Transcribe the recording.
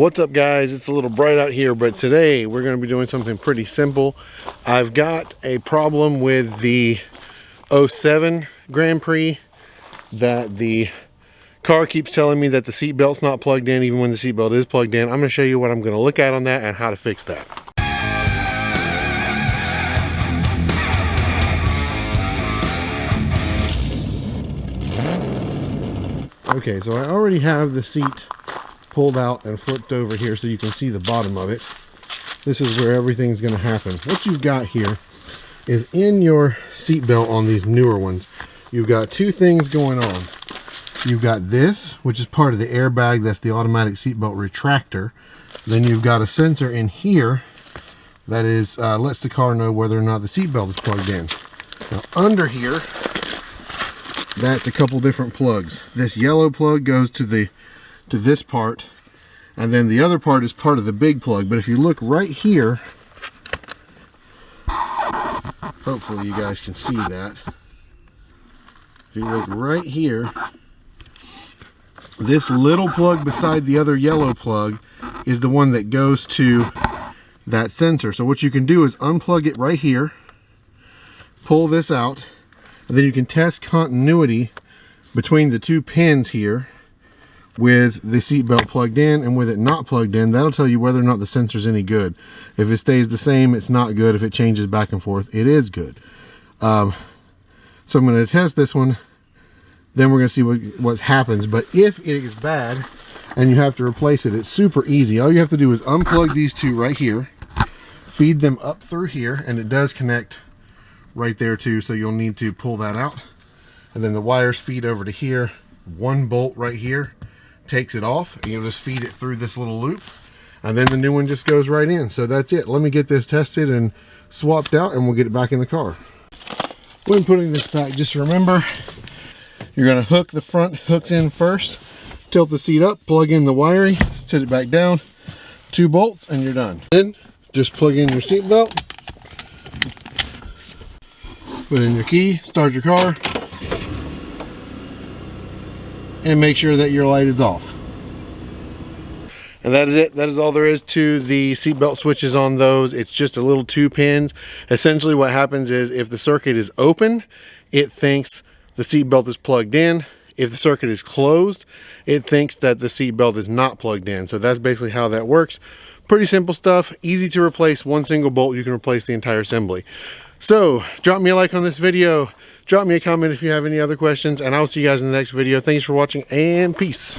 What's up, guys? It's a little bright out here, but today we're going to be doing something pretty simple. I've got a problem with the 07 Grand Prix that the car keeps telling me that the seat belt's not plugged in even when the seat belt is plugged in. I'm going to show you what I'm going to look at on that and how to fix that. Okay, so I already have the seat pulled out and flipped over here so you can see the bottom of it. This is where everything's going to happen. What you've got here is in your seat belt on these newer ones, you've got two things going on. You've got this, which is part of the airbag, that's the automatic seatbelt retractor. Then you've got a sensor in here that is lets the car know whether or not the seatbelt is plugged in. Now under here, that's a couple different plugs. This yellow plug goes to this part, and then the other part is part of the big plug. But if you look right here, hopefully you guys can see that. If you look right here, this little plug beside the other yellow plug is the one that goes to that sensor. So what you can do is unplug it right here, pull this out, and then you can test continuity between the two pins here with the seatbelt plugged in and with it not plugged in. That'll tell you whether or not the sensor's any good. If it stays the same, it's not good. If it changes back and forth, it is good. So I'm going to test this one, then we're going to see what happens. But if it is bad and you have to replace it, it's super easy. All you have to do is unplug these two right here, feed them up through here, and it does connect right there too, so you'll need to pull that out. And then the wires feed over to here. One bolt right here takes it off, and you'll just feed it through this little loop, and then the new one just goes right in. So that's it. Let me get this tested and swapped out, and we'll get it back in the car. When putting this back, just remember you're going to hook the front hooks in first, tilt the seat up, plug in the wiring, set it back down, 2 bolts, and you're done. Then just plug in your seat belt, put in your key, start your car, and make sure that your light is off. And that is it. That is all there is to the seatbelt switches on those. It's just a little 2 pins. Essentially what happens is if the circuit is open, it thinks the seatbelt is plugged in. If the circuit is closed, it thinks that the seatbelt is not plugged in. So that's basically how that works. Pretty simple stuff, easy to replace. One single bolt, you can replace the entire assembly. So drop me a like on this video, drop me a comment if you have any other questions, and I'll see you guys in the next video. Thanks for watching, and peace.